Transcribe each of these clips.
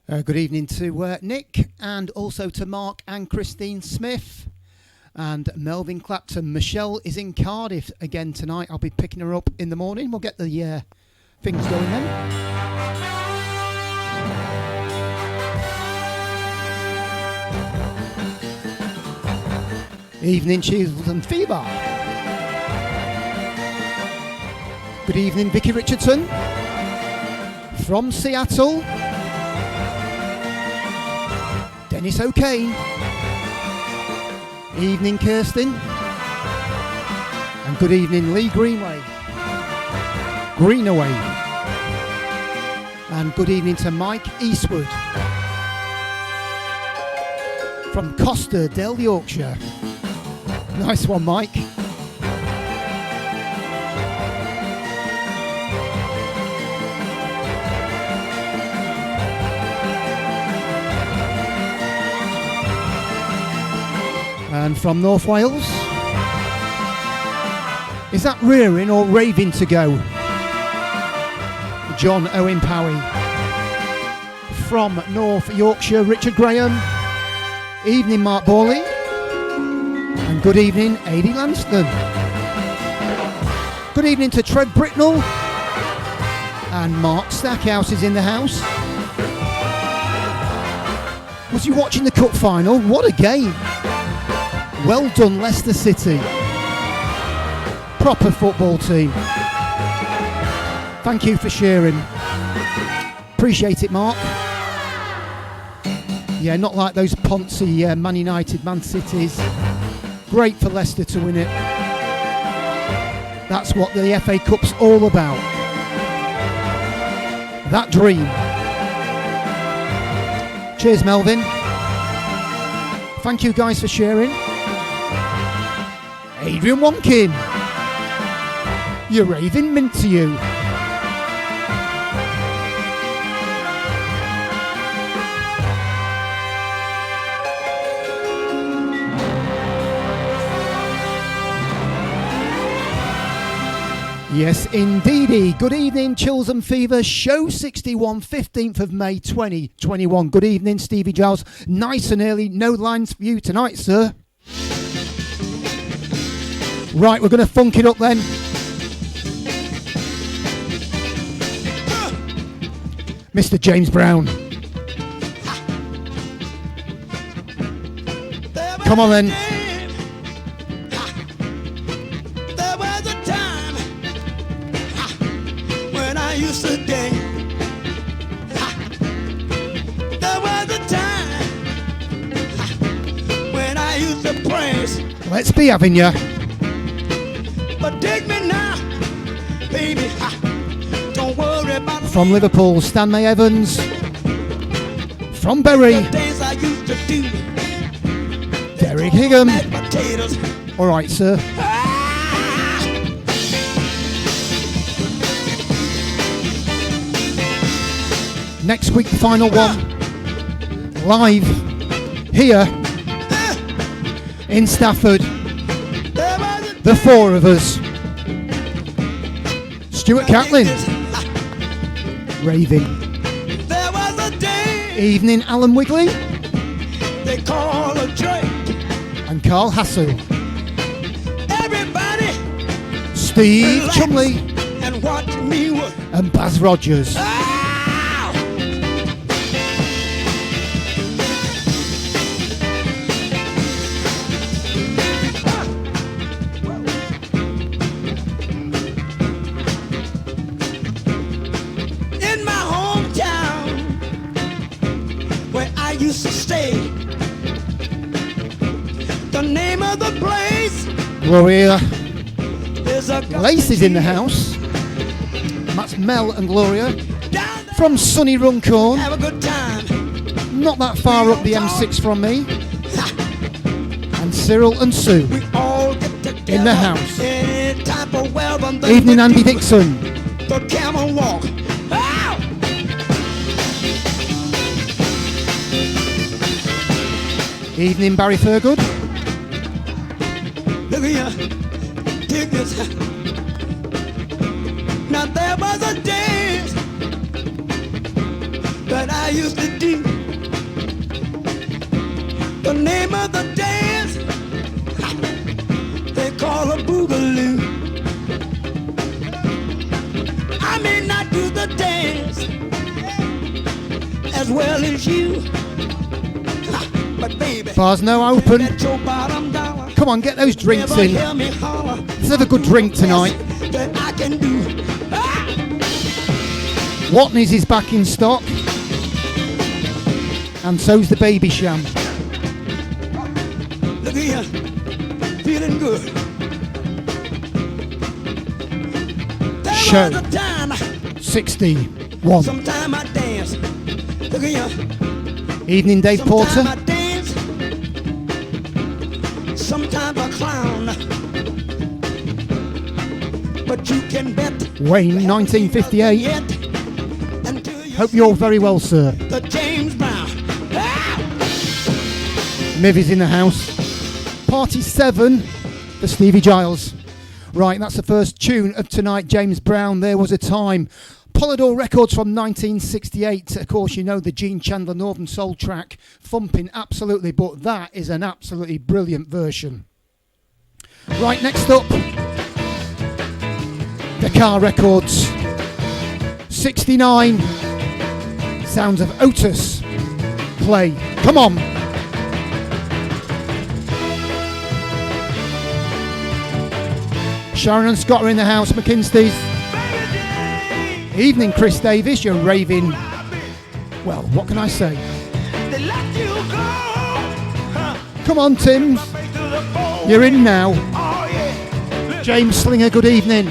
Good evening to Nick and also to Mark and Christine Smith and Melvin Clapton. Michelle is in Cardiff again tonight. I'll be picking her up in the morning. We'll get the things going then. Evening, Chills and Fever. Good evening, Vicky Richardson from Seattle. Dennis O'Kane. Evening, Kirsten. And good evening, Lee Greenaway. And good evening to Mike Eastwood from Costa del Yorkshire. Nice one, Mike. And from North Wales, is that rearing or raving to go? John Owen Powie. From North Yorkshire, Richard Graham. Evening, Mark Borley. And good evening, Adi Lanston. Good evening to Trev Britnell. And Mark Stackhouse is in the house. Was you watching the cup final? What a game! Well done, Leicester City. Proper football team. Thank you for sharing. Appreciate it, Mark. Yeah, not like those poncy Man United, Man Cities. Great for Leicester to win it. That's what the FA Cup's all about. That dream. Cheers, Melvin. Thank you guys for sharing. Adrian Wonkin, you're raving mint to you. Yes, indeedy. Good evening, Chills and Fever, show 61, 15th of May 2021. Good evening, Stevie Giles. Nice and early, no lines for you tonight, sir. Right, we're going to funk it up then. Mr. James Brown. Come on then. There was a time when I used to dance. There was a time when I used to praise. Let's be having ya. But dig me now, baby. Don't worry about from Liverpool, Stanley Evans. From Bury, the things I used to do. Derek Higham. Potatoes. All right, sir. Next week, the final one. Live here in Stafford. The four of us. Stuart Catlin. Raving. There was a day. Evening, Alan Wigley. They call a joy. And Carl Hassel. Everybody. Steve relax Chumley. And watch me work. And Baz Rogers. Gloria Lace is in the house. That's Mel and Gloria from sunny Runcorn. Have a good time. Not that far up the M6 from me. And Cyril and Sue in the house. Evening, Andy Dixon. The camel walk. Evening, Barry Thurgood. Look here, dig this. Now there was a day that I I used to do. The name of the dance they call a boogaloo. I may not do the dance as well as you, but baby, Bars now open. bet your bottom dollar. Come on, get those drinks Never in. hear me holler. Let's have a good drink tonight. That I can do. Watney's is back in stock. And so's the Baby Sham. Look here, feeling good. There Show. was a time, 61. sometime I dance. Look here, Evening, Dave Porter. sometime I dance. Sometimes I clown. But you can bet Wayne, 1958. yet until you Hope you're all very well, sir. the James Brown. Ah! Miv is in the house. Party 7 for Stevie Giles. Right, that's the first tune of tonight. James Brown, There Was a Time. Polydor Records from 1968. Of course, you know the Gene Chandler Northern Soul track. Thumping, absolutely, but that is an absolutely brilliant version. Right, next up, Dakar Records. 69. Sounds of Otis. Play. Come on. Sharon and Scott are in the house, McKinstey's. Evening, Chris Davis, you're raving. Well, what can I say? Come on, Tims. You're in now. James Slinger, good evening.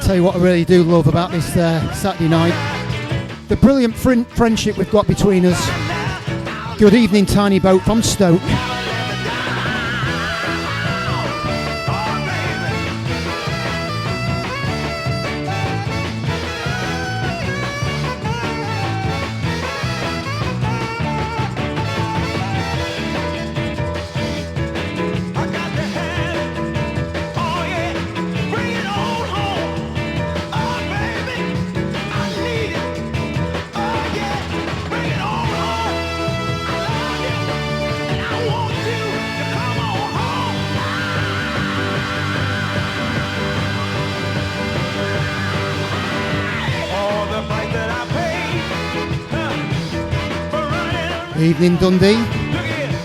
Tell you what I really do love about this Saturday night, the brilliant friendship we've got between us. Good evening, Tiny Boat from Stoke. Evening, Dundee.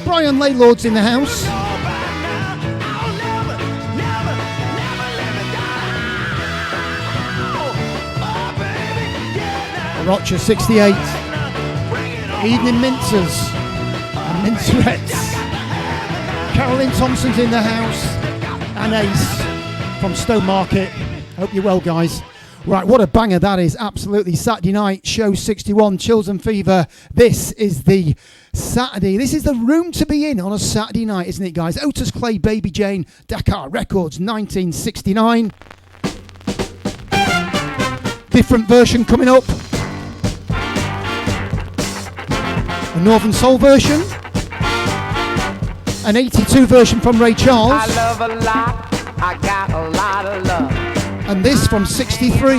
Brian Laylord's in the house. Rocher 68. Evening, Mincers and Mincerettes. Carolyn Thompson's in the house. And Ace from Stone Market. Hope you're well, guys. Right, what a banger that is. Absolutely. Saturday night, show 61, Chills and Fever. This is the Saturday. This is the room to be in on a Saturday night, isn't it, guys? Otis Clay, Baby Jane, Dakar Records, 1969. Different version coming up. A Northern Soul version. An 82 version from Ray Charles. I love a lot. I got a lot of love. And this from 63.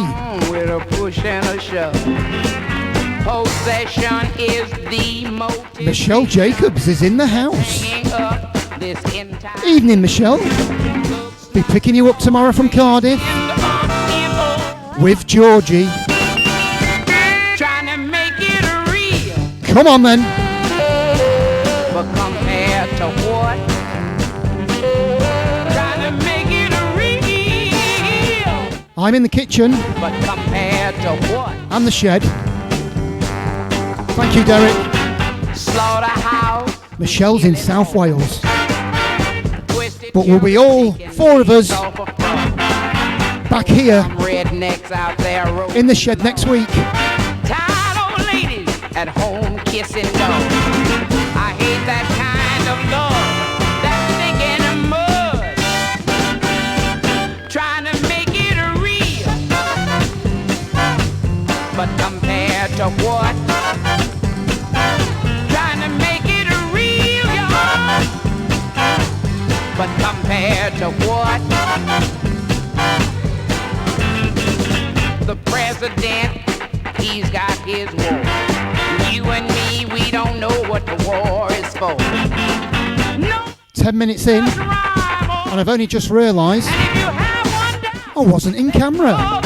With a push and a shove. Possession is the motive. Michelle Jacobs is in the house. Up this entire Evening, Michelle. Be picking you up tomorrow from Cardiff with Georgie. trying to make it real. Come on then. But compared to what? Trying to make it real. I'm in the kitchen But compared to what? and the shed. Thank you, Derek. Slaughterhouse. Michelle's in South Wales. Twisted But we'll be all four of us back here rednecks out there in the shed next week. tired old ladies at home kissing dogs. I hate that kind of love that's sinking in mud, trying to make it real. But compared to what? Trying to make it real, y'all. But compared to what? The president, he's got his war. You and me, we don't know what the war is for. No. 10 minutes in, and I've only just realised I wasn't in camera.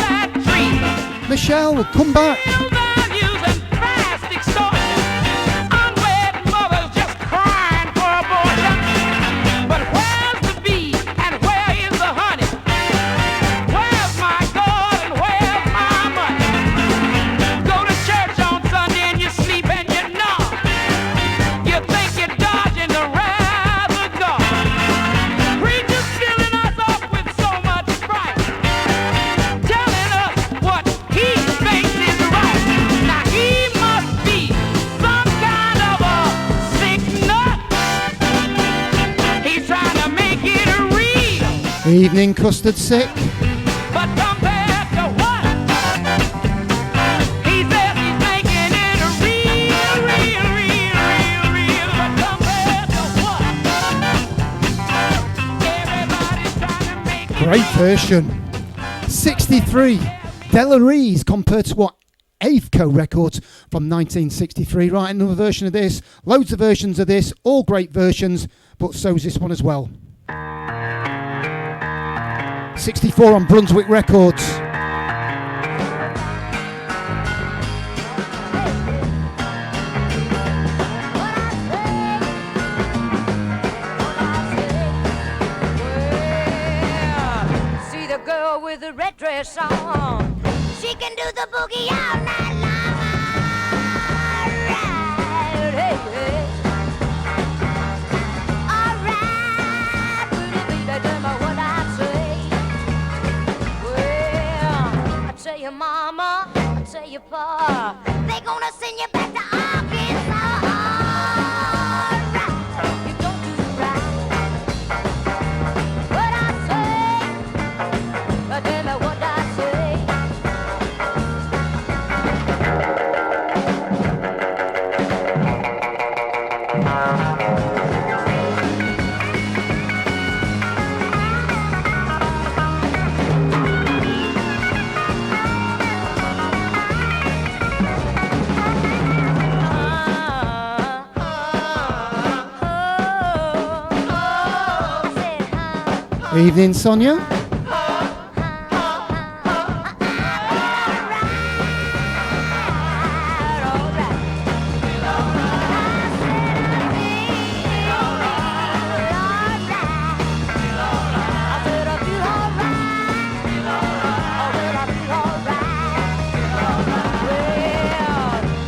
Michelle, come back. Evening, custard sick. But compared to what? He says he's making it real. But compared to what? Everybody's trying to make it Great version. 63. Delarees compared to what? Avco Records from 1963. Right, another version of this. Loads of versions of this. All great versions, but so's this one as well. 64 on Brunswick Records. See the girl with the red dress on. She can do the boogie all night long. Alright, hey, hey. Alright, pretty baby, tell me what I say. Well, I tell you mama, I tell you pa, they gonna send you back to Arkansas. Alright, you don't do right. What I say, tell me what I say. Evening, Sonia.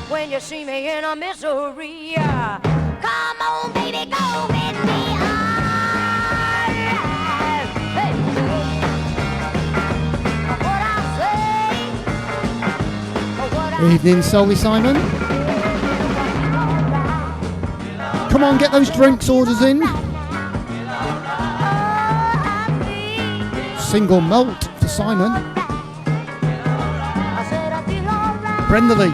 When you see me in a misery, come on, baby, go with me. Evening, Solly Simon. Come on, get those drinks orders in. Single malt for Simon. Brenda Lee.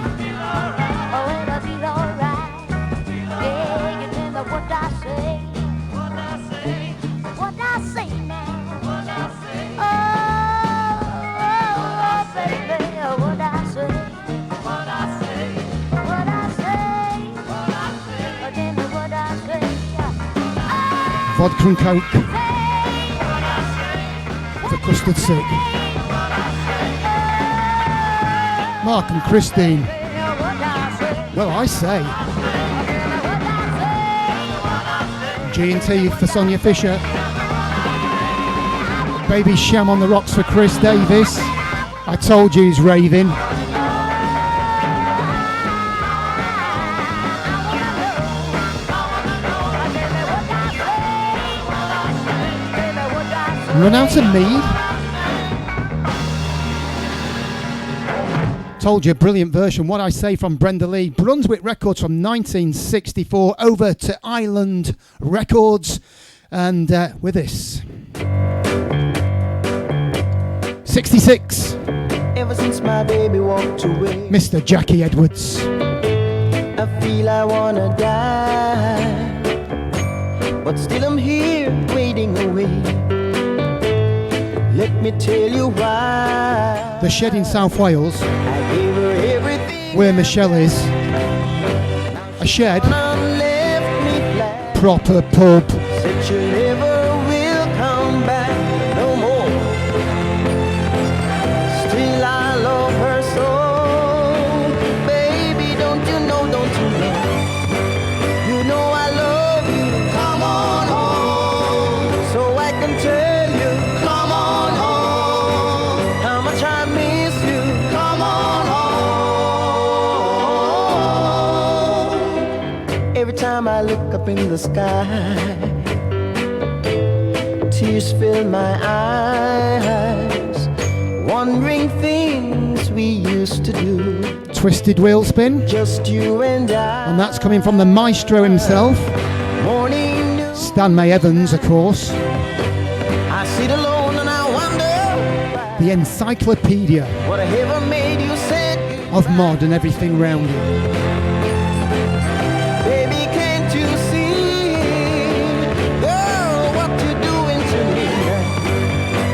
Vodka and Coke for Custard Sick. Mark and Christine. Well, I say. G&T for Sonia Fisher. Baby Sham on the Rocks for Chris Davis. I told you he's raving. Run out of mead. Told you, brilliant version. What I Say from Brenda Lee. Brunswick Records from 1964 over to Island Records. And with this. 66. Ever since my baby walked away, Mr. Jackie Edwards. I feel I wanna die, but still I'm here waiting away. Let me tell you why. The Shed in South Wales, I gave her everything where Michelle is. A shed, none left me flat. proper pub. Said she never will come back no more. Still I love her so. Baby, don't you know, don't you know? You know I love you. Come on home, so I can tell you. Come on home, how much I miss you. Come on home. Every time I look up in the sky, tears fill my eyes, wondering things we used to do, Twisted Wheel Spin. just you and I. And that's coming from the maestro himself, Morning, noon, Stan May Evans, of course. I sit alone and I wonder The encyclopedia whatever made you say of mod and everything round it. baby, can't you see, girl, what you're doing to me?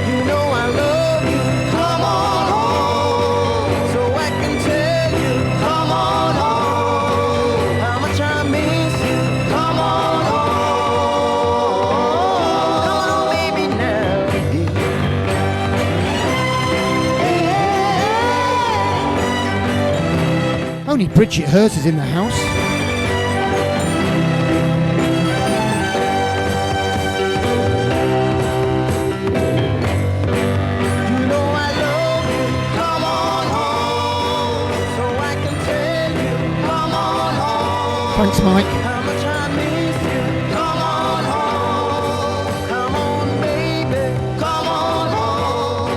You know I love you. Come on home, so I can tell you. Come on home, how much I miss you. Come on home, come on, baby, now. Only Bridget Hurst is in the house. You know I love you. Come on home, so I can tell you. Come on home. Thanks, Mike. How much I miss you. Come on home. Come on, baby. Come on home.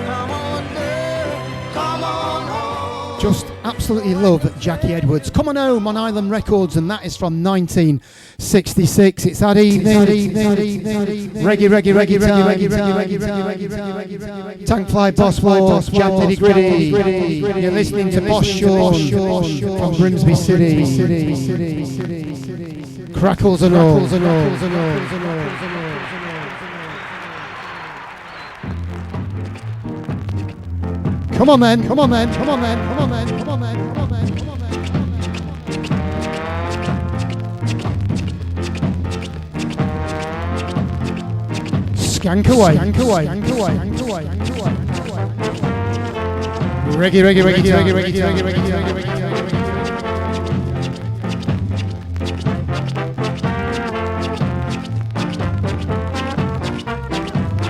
Come on, girl. Come on home. Just absolutely love Jackie Edwards. Come on home on Island Records, and that is from 1966. It's that evening. Reggae time. Tank Fly Boss War, Jam Diddy Gritty. You're listening to Boss Sean from Grimsby City. Crackles and all. Come on then. Skank away. Reggae.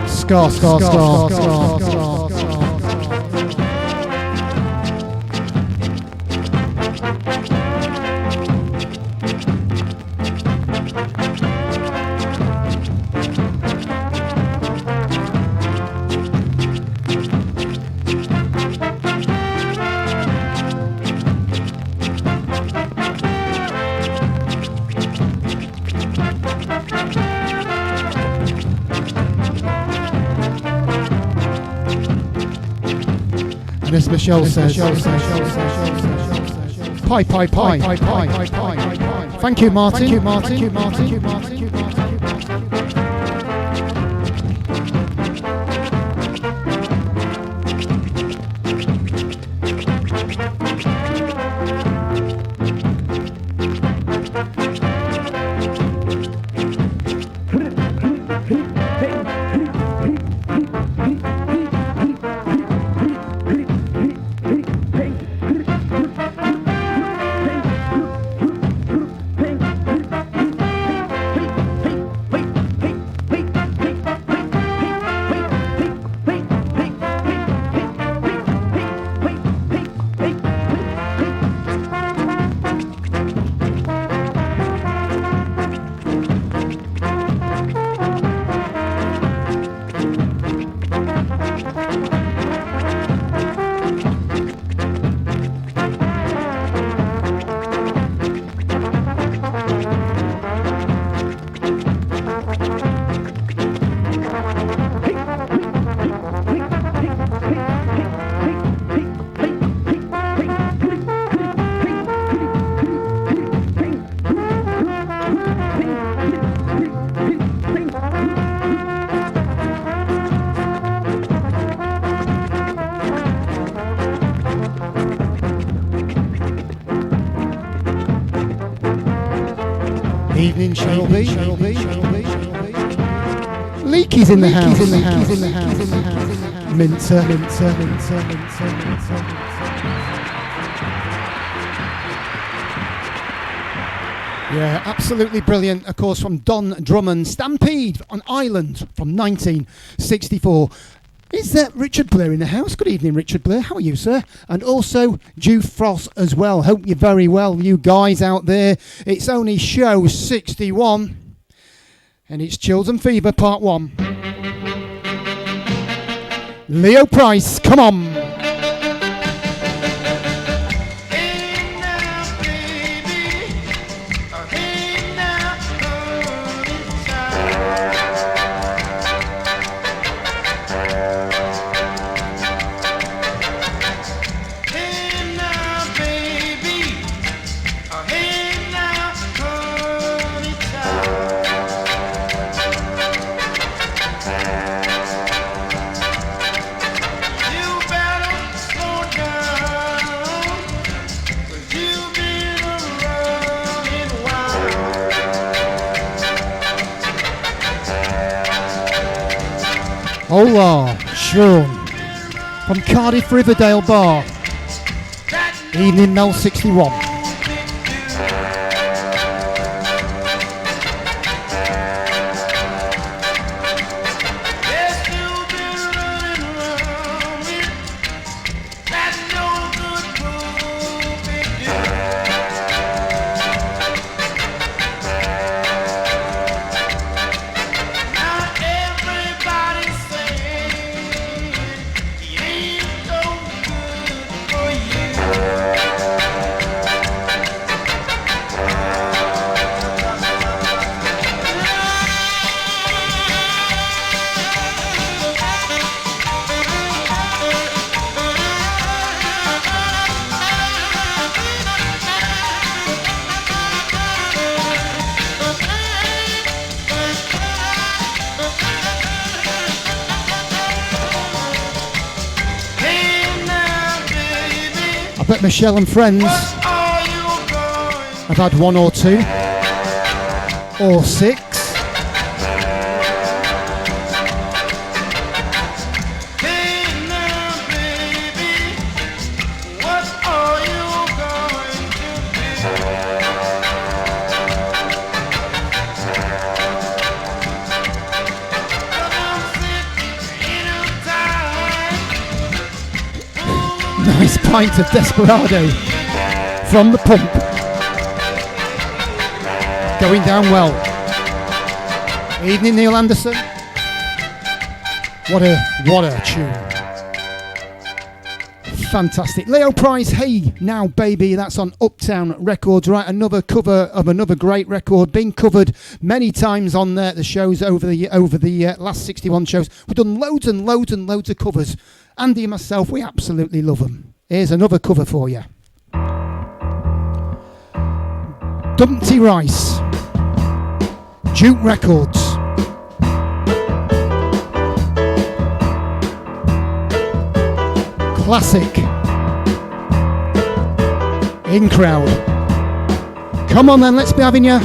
Scar. And as Michelle says, pie. Thank you, Martin. evening, Cheryl B. Leakey's in the house. Minter. Yeah, absolutely brilliant. Of course, from Don Drummond, Stampede on Island from 1964. Is that Richard Blair in the house? Good evening, Richard Blair. How are you, sir? And also Dew Frost as well. Hope you're very well, you guys out there. It's only show 61, and it's Children Fever Part 1. Leo Price, come on. Hola, Sean from Cardiff Riverdale Bar. Evening Mel 61. Bet Michelle and friends have had one or two or six. Nice pint of Desperado from the pump. Going down well. Evening, Neil Anderson. What a tune. Fantastic. Leo Price, Hey Now Baby, that's on Uptown Records, right? Another cover of another great record, been covered many times on the shows over the last 61 shows. We've done loads and loads and loads of covers. Andy and myself, we absolutely love them. Here's another cover for you. Dumpty Rice, Duke Records. Classic. In crowd. Come on then, let's be having you.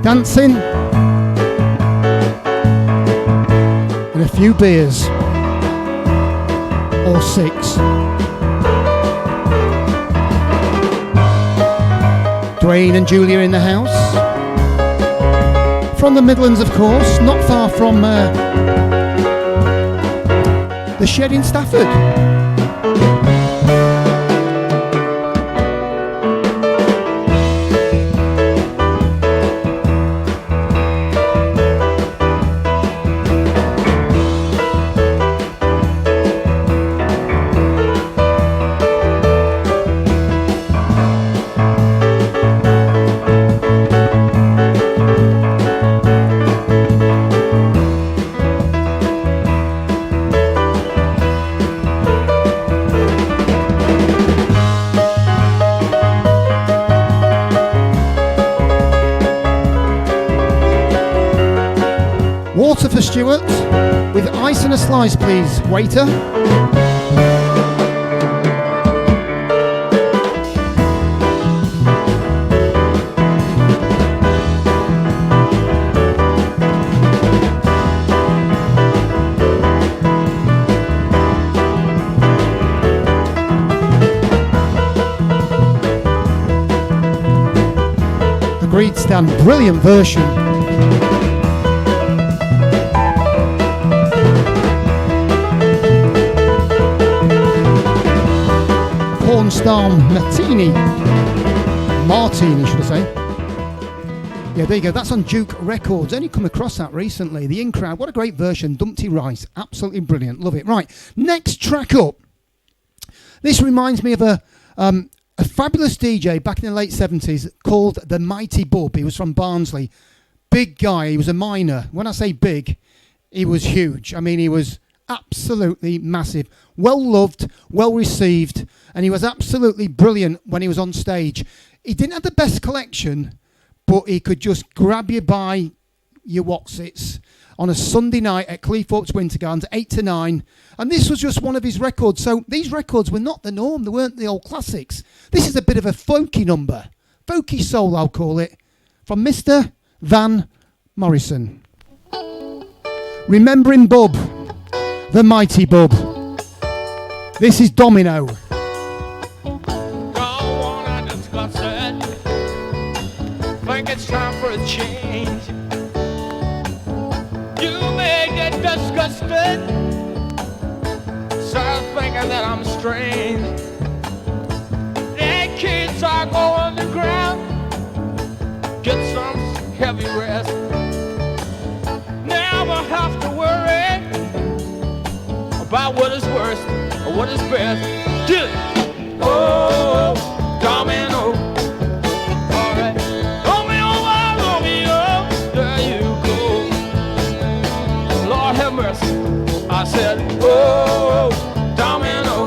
Dancing. And a few beers. Or six. Dwayne and Julia in the house. From the Midlands, of course, not far from the Shed in Stafford. Water for Stuart, with ice and a slice, please, waiter. Dan, brilliant version. Pornstar Martini, should I say. Yeah, there you go. That's on Duke Records. Only come across that recently. The In Crowd. What a great version. Dumpty Rice. Absolutely brilliant. Love it. Right. Next track up. This reminds me of a fabulous DJ back in the late 70s called the Mighty Bub. He was from Barnsley. Big guy. He was a miner. When I say big, he was huge. I mean, he was absolutely massive. Well loved, well received, and he was absolutely brilliant when he was on stage. He didn't have the best collection, but he could just grab you by your whatsits on a Sunday night at Cleethorpes Winter Gardens, 8 to 9. And this was just one of his records. So these records were not the norm. They weren't the old classics. This is a bit of a folky number. Folky soul, I'll call it. From Mr. Van Morrison. Remembering Bub, the Mighty Bub. This is Domino. Don't wanna discuss it. Think it's time for a change. You may get disgusted. Start thinking that I'm strange. And kids are going to ground. Get some heavy rest. Never have to worry about what is worst or what is best. Do it. Oh, domino. All right. Romeo, Romeo, there you go. Lord have mercy. I said, oh, domino.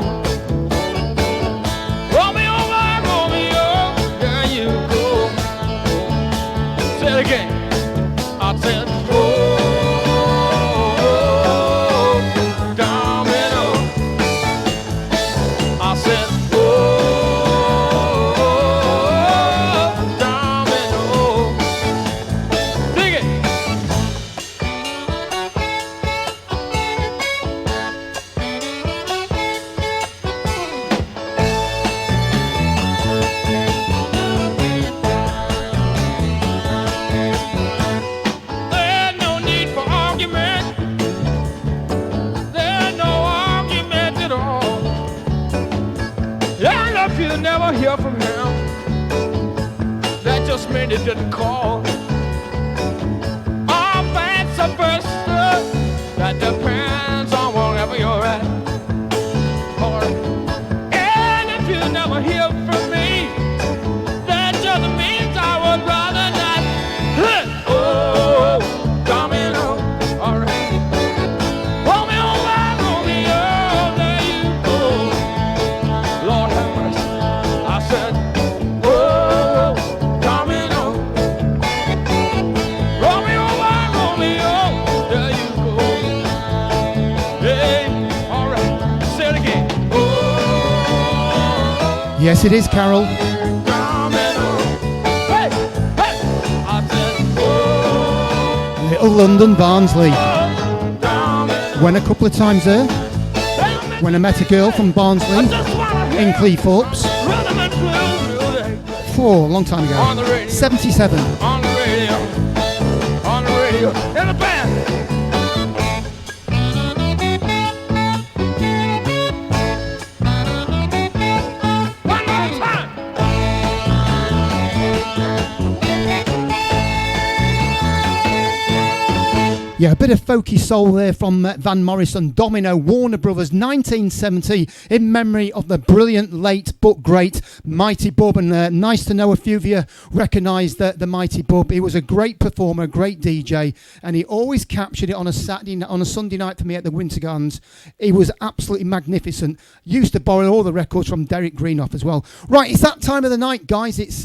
Romeo, Romeo, there you go. Say it again. I said, oh, domino. I said, oh, domino. Dig it. There's no need for argument. There's no argument at all. And if you never hear from him, that just means he didn't call. Or vice versa, that depends on wherever you're at. Or, and if you never hear from me, that just means I would rather not. Oh, domino, all right. Romeo, Romeo, there you go. Lord have mercy. I said, oh, domino. Romeo, Romeo, there you go. Hey, all right. Say it again. Oh, Yes, it is, Carol. domino. Hey, hey. I said, oh, Little London Barnsley. domino. Went a couple of times there. When I met a girl from Barnsley in Cleethorpes. Rhythm and blues music A long time on the ago. radio. 77. On the radio, on the radio, in the band. One more time. Yeah, a bit of folky soul there from Van Morrison, Domino, Warner Brothers, 1970, in memory of the brilliant, late but great Mighty Bub. And nice to know a few of you recognise the Mighty Bub. He was a great performer, a great DJ, and he always captured it on a Sunday night for me at the Winter Gardens. He was absolutely magnificent. Used to borrow all the records from Derek Greenoff as well. Right, it's that time of the night, guys. It's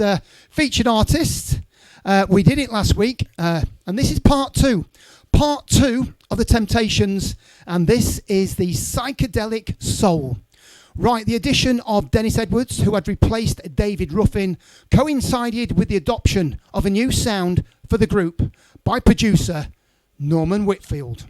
featured artists. We did it last week, and this is part two. Part two of The Temptations, and this is the Psychedelic Soul. Right, the addition of Dennis Edwards, who had replaced David Ruffin, coincided with the adoption of a new sound for the group by producer Norman Whitfield.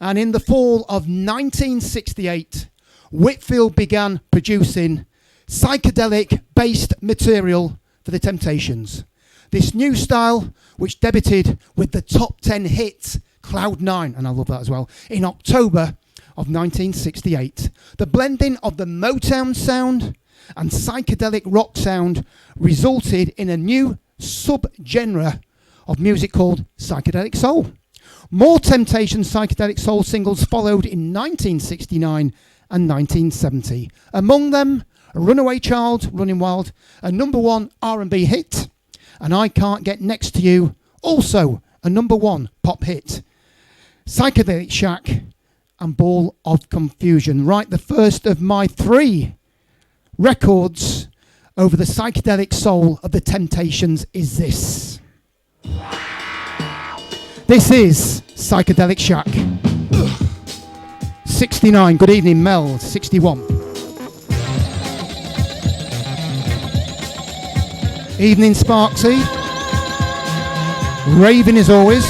And in the fall of 1968, Whitfield began producing psychedelic-based material for The Temptations. This new style, which debuted with the top 10 hit Cloud 9, and I love that as well, in October of 1968. The blending of the Motown sound and psychedelic rock sound resulted in a new sub-genre of music called psychedelic soul. More Temptations psychedelic soul singles followed in 1969 and 1970. Among them, Runaway Child, Running Wild, a number one R&B hit, and I Can't Get Next to You, also a number one pop hit. Psychedelic Shack and Ball of Confusion. Right, the first of my 3 records over the psychedelic soul of the Temptations is this. This is Psychedelic Shack. 69, good evening Mel, 61. Evening Sparksy. Raving as always.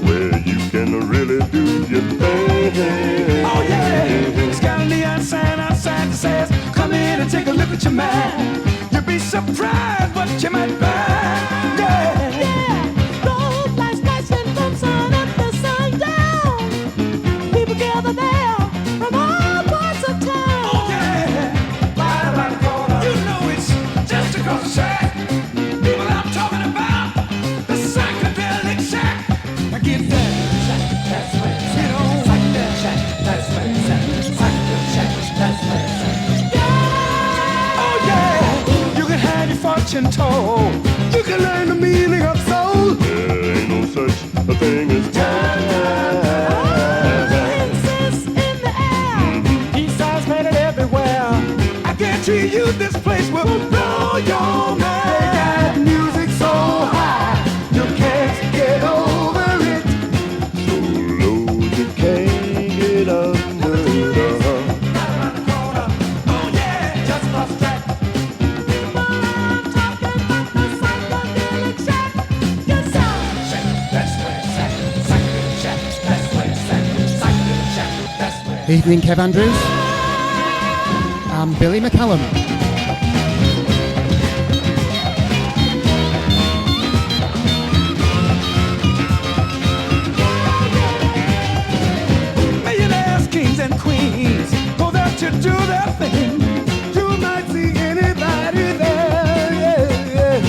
Where you can really do your thing. Oh yeah, it's got a neon sign outside that says, come in and take a look at your mind. You'll be surprised what you might find. Yeah, yeah. Road lights flashing from sun up to sundown. People gather there from all parts of town. Oh yeah, right around the corner. You know it's just across the track. People I'm talking about, the psychedelic shack. Now get down. That's where it's at. Psychedelic shack. That's where it's at. Psychedelic shack. That's where it's at. Yeah. Oh yeah. You can have your fortune told. You can learn the meaning of soul. There ain't no such a thing as time. Incense in the air. Peace signs painted everywhere. I guarantee you this place will blow your mind. They got music so high, you can't get over it. So low you can't get under the Right around the corner. Oh yeah, just across the track. I'm talking about the psychedelic shack. Yes, sir. That's where it's at. Psychedelic shack. That's where it's at. Psychedelic shack. That's where it's at. Evening Kev Andrews and Billy McCallum. Millionaires, kings and queens go there to do their thing. You might see anybody there. Yeah, yeah.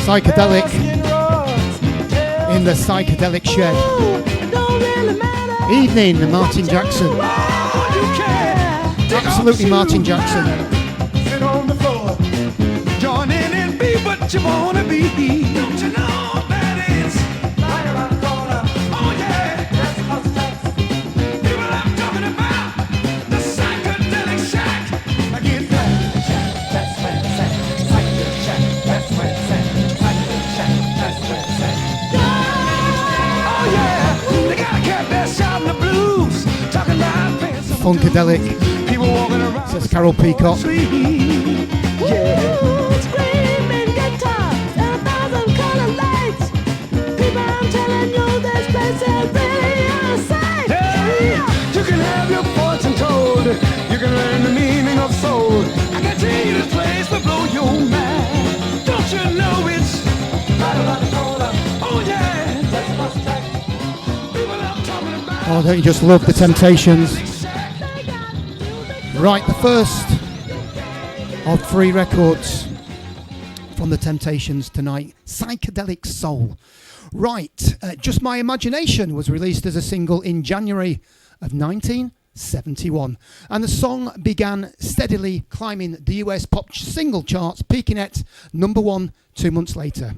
Psychedelic Skin rolls, tails, in the Psychedelic Shed. ooh, it don't really matter. Evening Martin Jackson. Oh, you can take off Absolutely your Martin shoes Jackson. and sit on the floor. Join in and be what you wanna be. Don't you know that it's right around the corner? Oh yeah, that's across the tracks. People I'm talking about, the psychedelic shack. I get that shack, that's where it's at. Psychedelic shack, that's where it's at. Psychedelic shack, that's where it's at. Oh yeah, they got a cat there shouting the blues, talking about paying some Funkadelic, dues. People walking around says Carol Peacock. yeah. Screaming guitars and 1,000 colored lights. People, I'm telling you, this place is really a sight. Yeah. You can have your fortune told. You can learn the meaning of soul. I can tell you this place will blow your mind. Don't you know it's right around the corner? Oh yeah, that's across the track. People, I'm talking about. Oh, don't you just love the Temptations? Right, the first of 3 records from the Temptations tonight, Psychedelic Soul. Right, Just My Imagination was released as a single in January of 1971, and the song began steadily climbing the US pop single charts, peaking at number 1 2 months later.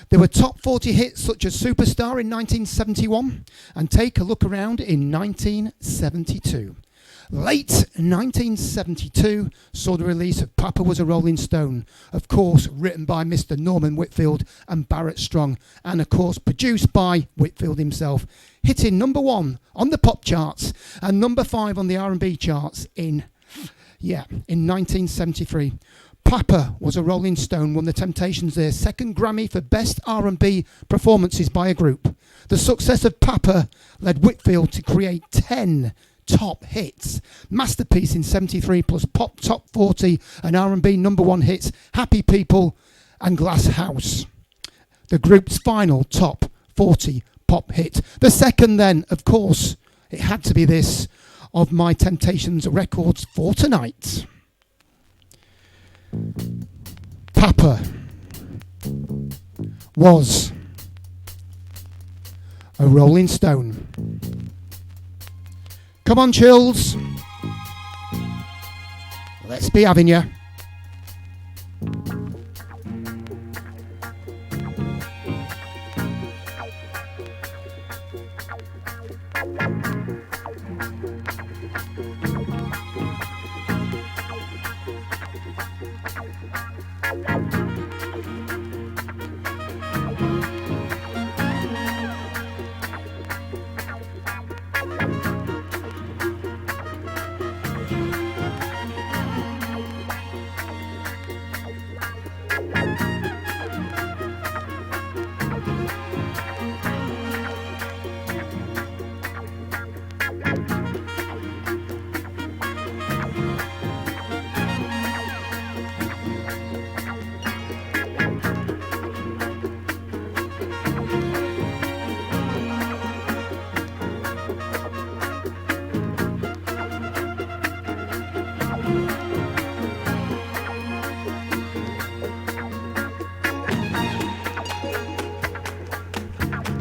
There were top 40 hits such as Superstar in 1971 and Take a Look Around in 1972. Late 1972 saw the release of Papa Was a Rolling Stone, of course written by Mr. Norman Whitfield and Barrett Strong, and of course produced by Whitfield himself, hitting number 1 on the pop charts and number 5 on the R&B charts in 1973. Papa Was a Rolling Stone won the Temptations their second Grammy for Best R&B Performances by a Group. The success of Papa led Whitfield to create 10 top hits. Masterpiece in 73 plus pop top 40 and R&B number 1 hits, Happy People and Glass House. The group's final top 40 pop hit. The second then, of course, it had to be this of my Temptations records for tonight. Papa Was a Rolling Stone. Come on, Chills. Let's be having ya.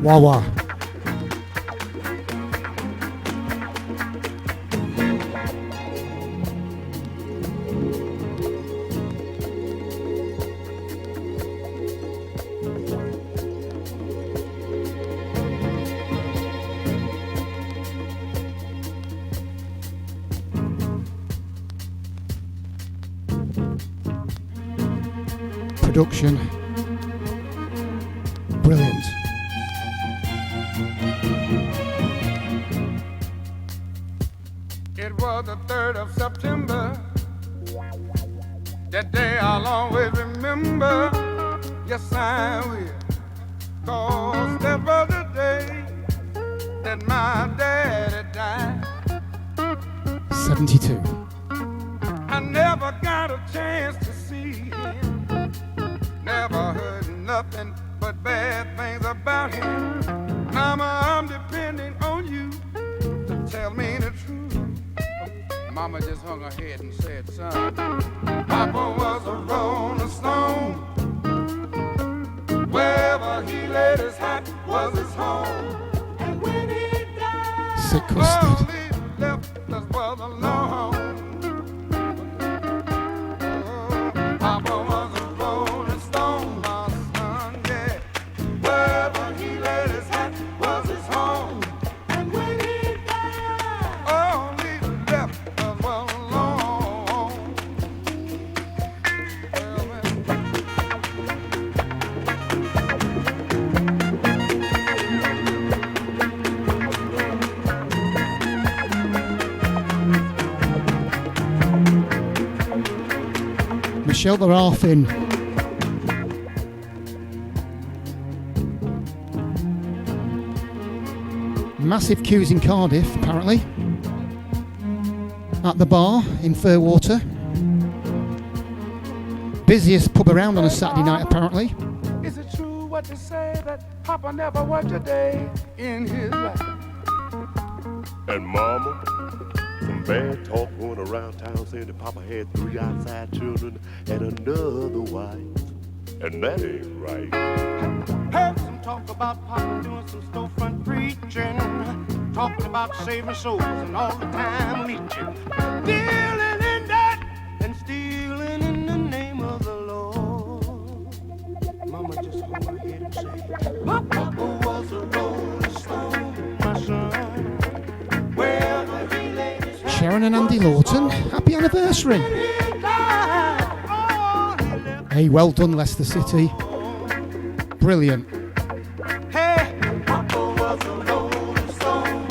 Wawa. Production. Brilliant. It was the 3rd of September. That day I'll always remember. Yes, I will. 'Cause that was the day that my daddy died. 72. I never got a chance to see him. Never heard nothing but bad things about him. Mama, I'm depending on you to tell me the truth. Mama just hung her head and said, son, Papa was a rolling stone. Wherever he laid his hat was his home. And when he died, Sick custard. all he left us was alone. Papa was a rolling stone, my son, yeah. Wherever he laid his hat was his home. And when he died, all he left us was alone. Well, Michelle, they're half in. Massive queues in Cardiff, apparently. At the bar in Fairwater. Busiest pub around on a Saturday night, apparently. is it true what they say that Papa never worked a day in his life? And Mama, some bad talk going around town saying that Papa had 3 outside children and another wife. And that ain't right. Heard some talk about Papa doing some storefront preaching, talking about saving souls and all the time leeching, dealing in that and stealing in the name of the Lord. Mama just hung her head and said, Papa was a rolling stone, my son. Wherever he laid his hat Sharon and Andy Lawton, happy anniversary. Hey, well done, Leicester City. Brilliant. Hey, Papa was a rolling stone.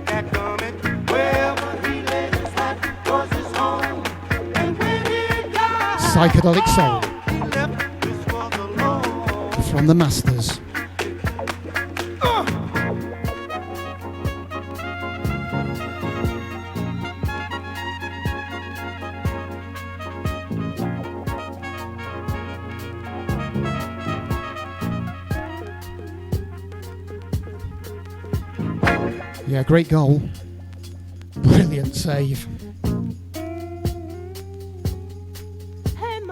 That coming wherever he laid his hat was his home. And when he died, Psychedelic Soul he left this world alone. from the Masters. Yeah, great goal. Brilliant save.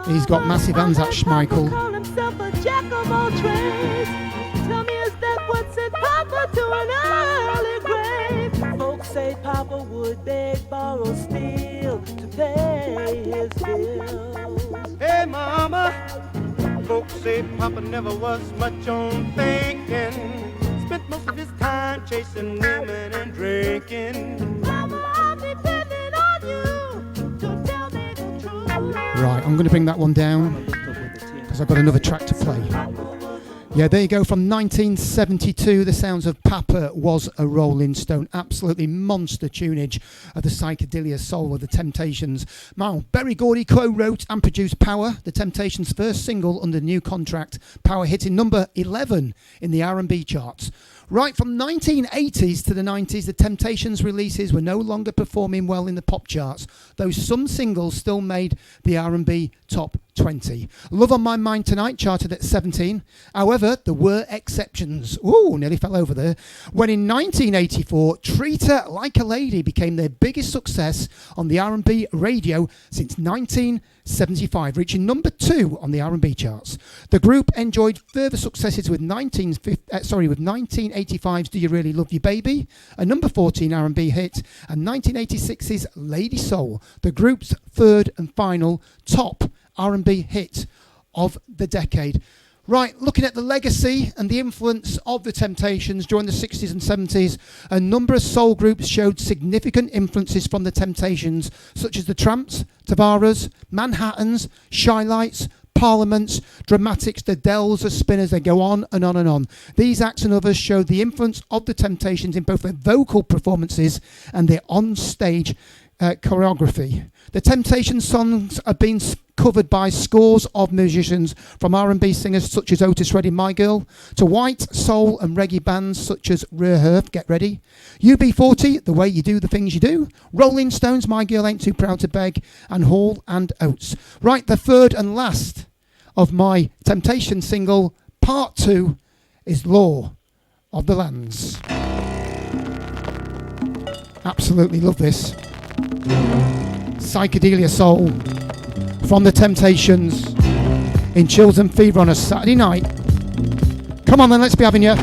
He's got massive hands, that Schmeichel. Call himself a jack of all trades. Tell me, is that what sent Papa to an early grave? Folks say Papa would beg, borrow, steal to pay his bills. Hey, Mama, folks say Papa never was much on thinking. Spent most of his time chasing women and drinking. Mama, I'm depending on you to tell me the truth. Right, I'm going to bring that one down because I've got another track to play. Yeah, there you go, from 1972, the sounds of Papa Was a Rolling Stone. Absolutely monster tunage of the psychedelia soul of the Temptations. Now, Berry Gordy co-wrote and produced Power, the Temptations' first single under the new contract. Power hitting number 11 in the R&B charts. Right from 1980s to the 90s, the Temptations releases were no longer performing well in the pop charts, though some singles still made the R&B top 20. Love on My Mind Tonight charted at 17. However, there were exceptions. Ooh, nearly fell over there. When in 1984, Treat Her Like a Lady became their biggest success on the R&B radio since 1975, reaching number 2 on the R&B charts. The group enjoyed further successes with 1985's Do You Really Love Your Baby, a number 14 R&B hit, and 1986's Lady Soul, the group's third and final top R&B hit of the decade. Right, looking at the legacy and the influence of the Temptations during the 60s and 70s, a number of soul groups showed significant influences from the Temptations, such as the Tramps, Tavares, Manhattans, Shy Lights, Parliaments, Dramatics, the Dells, the Spinners, they go on and on and on. These acts and others showed the influence of the Temptations in both their vocal performances and their on-stage choreography. The Temptations songs have been covered by scores of musicians, from R&B singers such as Otis Redding, My Girl, to white, soul and reggae bands such as Reherf, Get Ready, UB40, The Way You Do the Things You Do, Rolling Stones, My Girl Ain't Too Proud to Beg, and Hall and Oates. Right, the third and last of my Temptation single, part 2, is Law of the Lands. Absolutely love this. Psychedelia soul from the Temptations in Chills and Fever on a Saturday night. Come on then, let's be having you.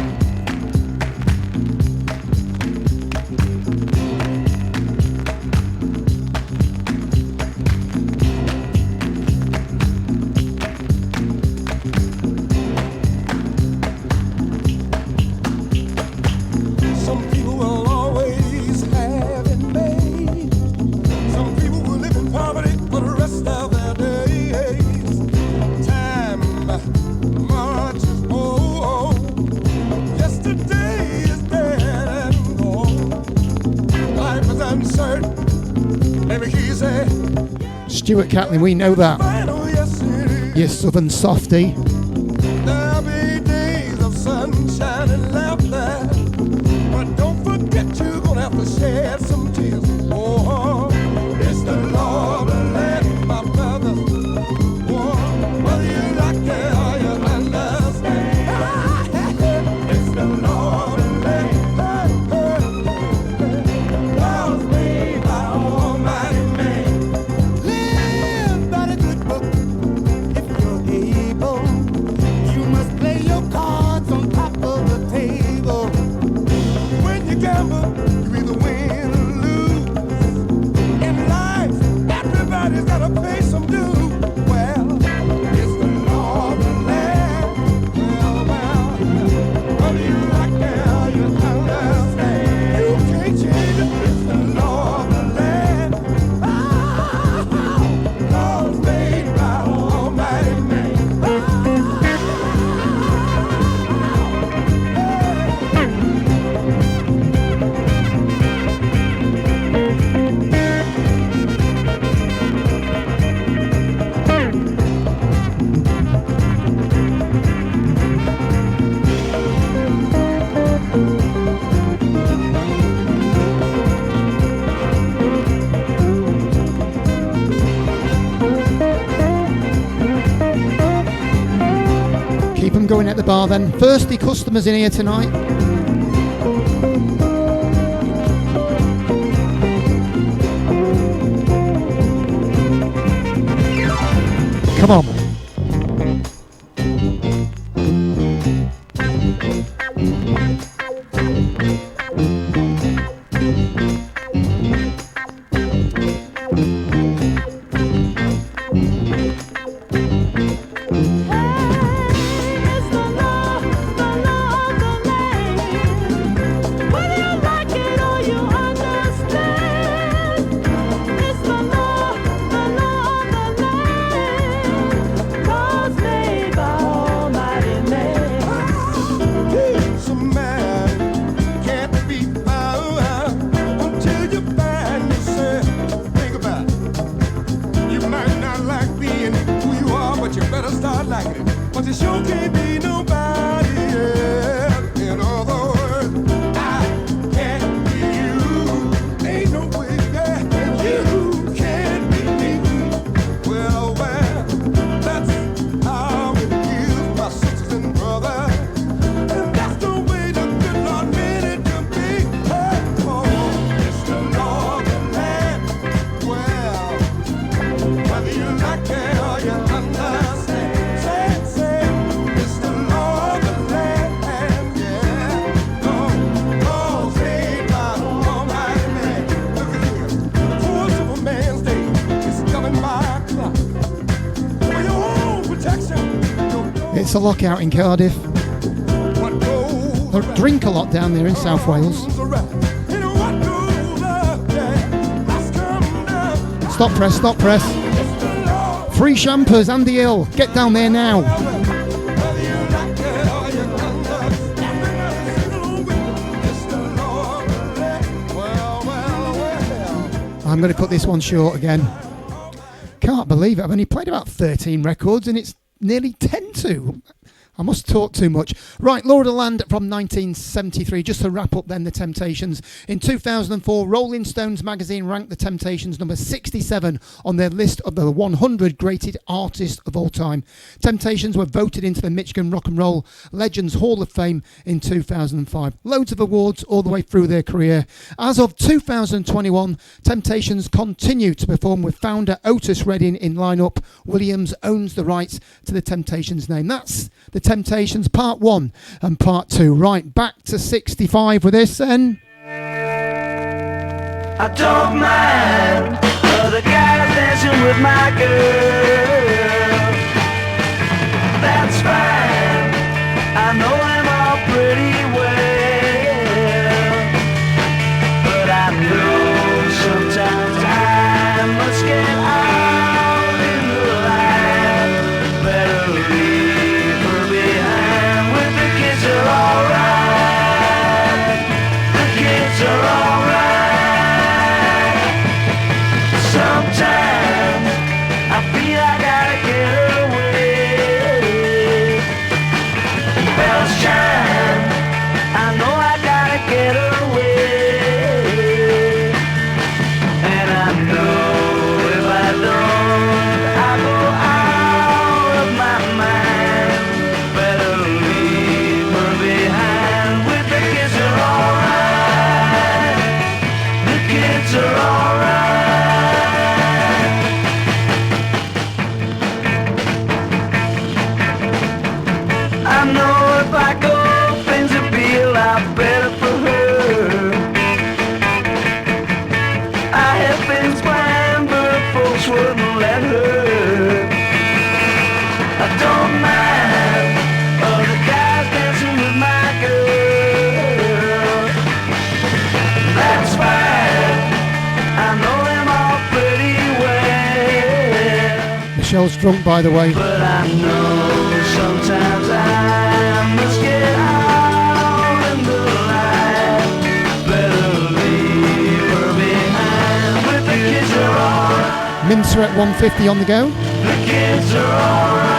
Stuart Catlin, we know that. You southern softy. There'll be days of sunshine and laughter, but don't forget you're gonna have to shed some tears. Oh, it's the law of the land, my brother. Oh, whether you like it or you understand, it's the law of the land. Laws made by Almighty Man. Live by the good book if you're able. bar then. Thirsty customers in here tonight. Come on. It's a lockout in Cardiff. They drink a lot down there in South Wales. Stop press, stop press. Free shampers, Andy Hill. Get down there now. I'm going to cut this one short again. Can't believe it. I've only played about 13 records and it's nearly 10 to. I must talk too much. Right, Law of the Land from 1973. Just to wrap up then, the Temptations. In 2004, Rolling Stones magazine ranked the Temptations number 67 on their list of the 100 greatest artists of all time. Temptations were voted into the Michigan Rock and Roll Legends Hall of Fame in 2005. Loads of awards all the way through their career. As of 2021, Temptations continue to perform with founder Otis Redding in lineup. Williams owns the rights to the Temptations name. That's the Temptations Part 1 and Part 2. Right, back to 65 with this then. I don't mind other guys dancing with my girl. That's fine, I know them all pretty well. But I know sometimes I must get out in the light. Better leave her behind with the kids are alright. The kids are alright. Sometimes I feel I gotta get away. Bells chime, I know I gotta get away. And I know if I don't, I go out of my mind. Better leave her behind with the kids are alright. The kids are alright. I know if I go, things will be a lot better for her. I have things planned, but folks wouldn't let her. I don't mind other guys dancing with my girl. That's fine, I know them all pretty well. Michelle's drunk, by the way. But I know sometimes I must get out in the light. Better leave her behind. But the kids are alright. Mincer at 150 on the go. The kids are alright.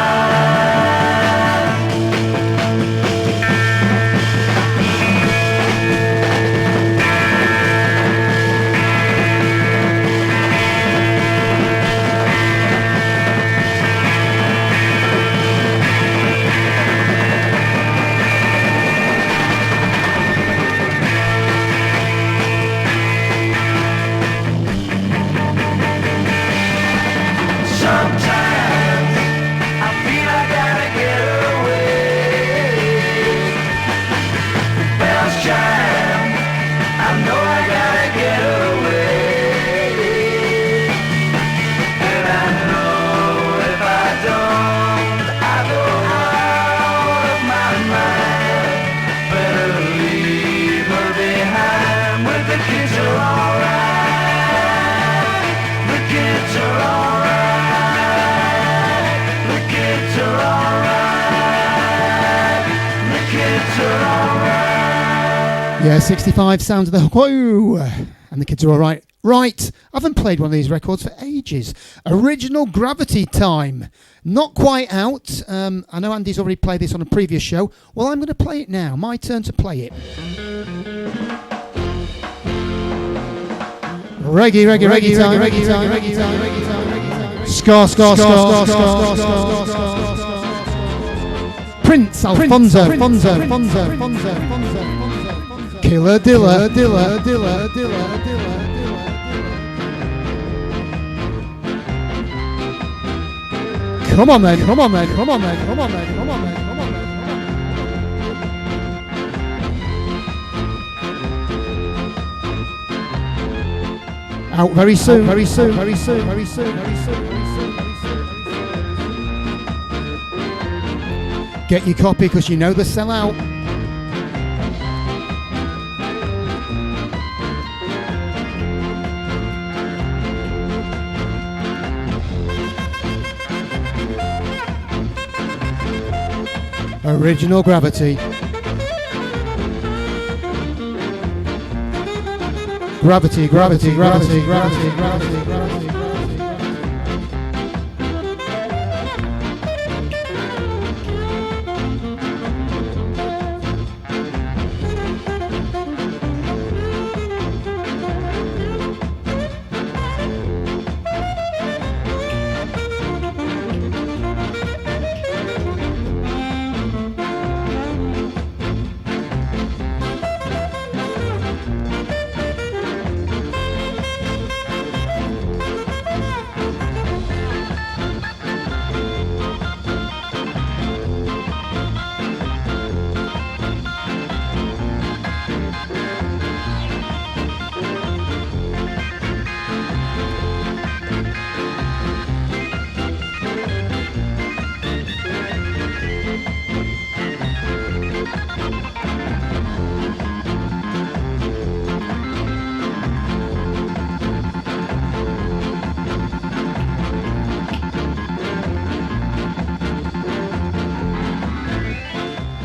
Yeah, 65 sounds of the whoo, and the kids are all right. Right, I haven't played one of these records for ages. Original Gravity Time. Not quite out. I know Andy's already played this on a previous show. Well, I'm going to play it now. My turn to play it. Reggae time. Scar. Prince Alfonso. Killer Dilla. Come on then. Out very soon. Get your copy because you know they sell out. Original Gravity. Gravity.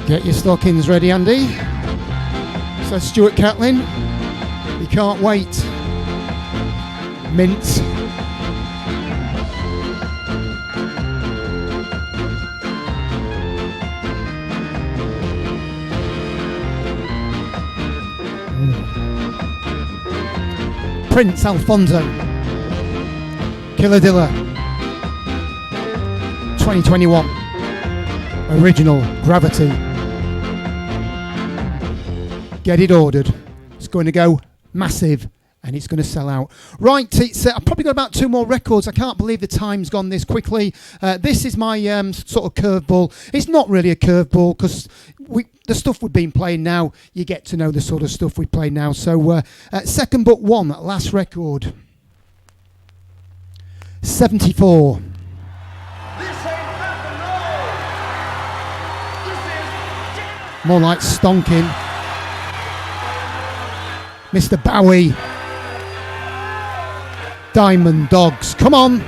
Get your stockings ready, Andy. Says Stuart Catlin. You can't wait. Mint. Prince Alfonso. Killer Dilla. 2021. Original Gravity. Get it ordered. It's going to go massive and it's going to sell out. Right, I've probably got about 2 more records. I can't believe the time's gone this quickly. This is my sort of curveball. It's not really a curveball because the stuff we've been playing now, you get to know the sort of stuff we play now. So second but one, last record. 74. More like stonking. Mr. Bowie. Diamond Dogs. Come on.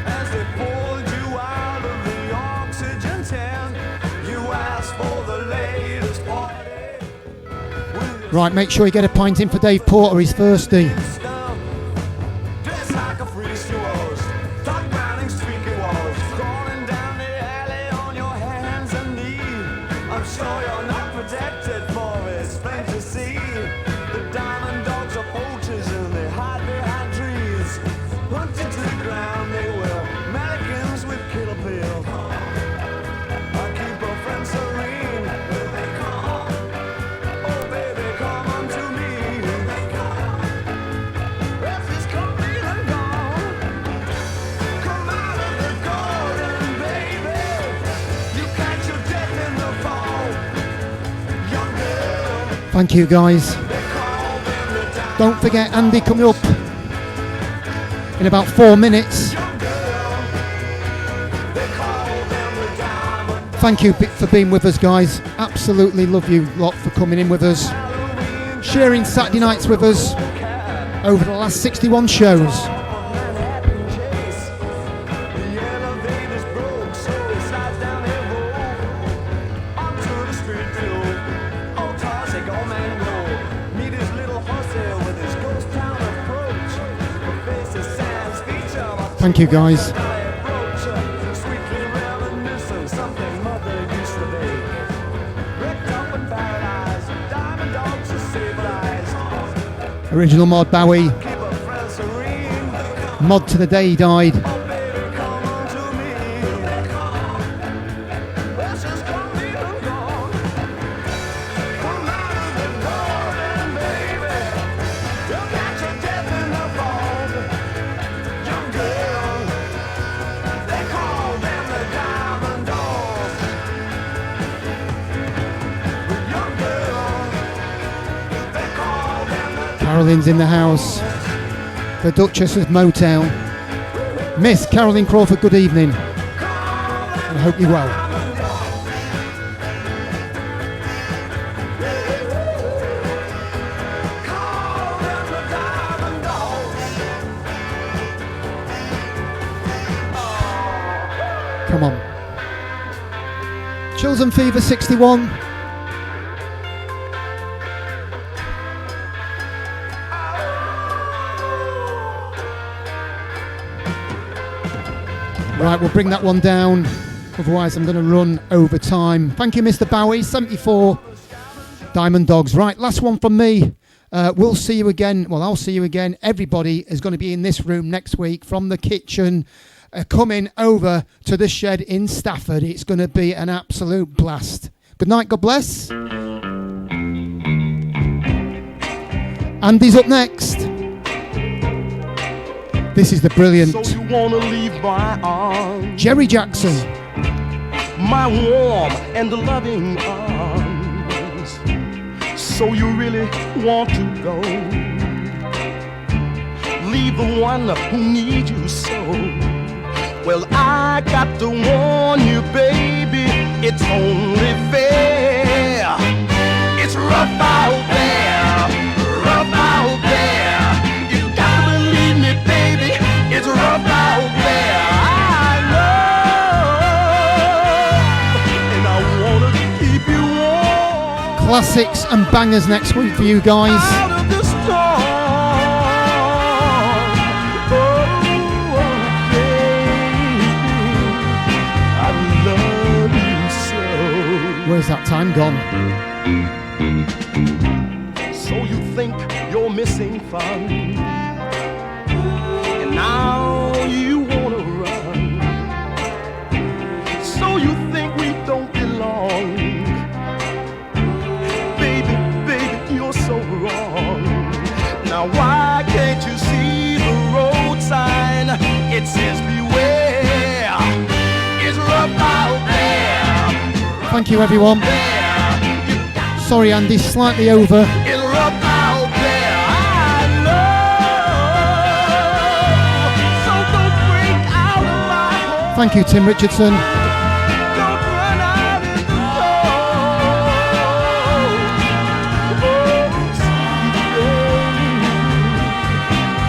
As they pulled you out of the oxygen tent, you asked for the latest party. Right, make sure you get a pint in for Dave Porter. He's thirsty. Thank you, guys. Don't forget Andy coming up in about 4 minutes. Thank you for being with us, guys. Absolutely love you lot for coming in with us. sharing Saturday nights with us over the last 61 shows. Thank you, guys. Original Mod Bowie. Mod to the day he died. Carolyn's in the house. The Duchess's Motel. Miss Carolyn Crawford, good evening. I hope you're well. Come on. Chills and Fever 61. Right, we'll bring that one down, otherwise I'm going to run over time. Thank you, Mr. Bowie. 74 Diamond Dogs. Right, last one from me. We'll see you again. Well, I'll see you again. Everybody is going to be in this room next week from the kitchen, coming over to the shed in Stafford. It's going to be an absolute blast. Good night, God bless. Andy's up next. This is the brilliant So you wanna leave my arms, Jerry Jackson. my warm and loving arms. So you really want to go, leave the one who needs you so. Well, I got to warn you, baby, it's only fair. It's rough out there, rough out there. You got to believe me, baby, it's rough out there. I know, and I want to keep you warm. Classics and bangers next week for you guys. Out of the storm. Oh, baby, I love you so. Where's that time gone? So you think you're missing fun, and now you wanna run. So you think we don't belong. Baby, baby, you're so wrong. Now why can't you see the road sign? It says beware, it's rough out there. Thank you, everyone. Sorry, Andy, slightly over. It's rough out there, I know. So don't break out of my home. Thank you, Tim Richardson. Don't run out in the cold. Oh, sweet baby,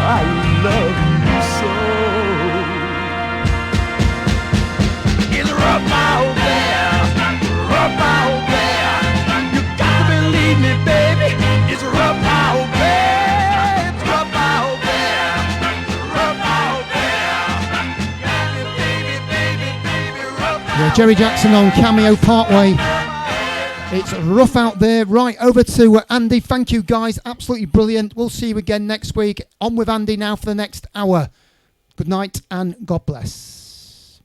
I love you so. It's rough out there, rough out there. You got to believe me, baby. It's rough out there. It's rough out there. Rough out there. Baby, baby, baby, rough out. Yeah, Jerry Jackson on Cameo Partway. It's rough out there. Right, over to Andy. Thank you, guys. Absolutely brilliant. We'll see you again next week. On with Andy now for the next hour. Good night and God bless.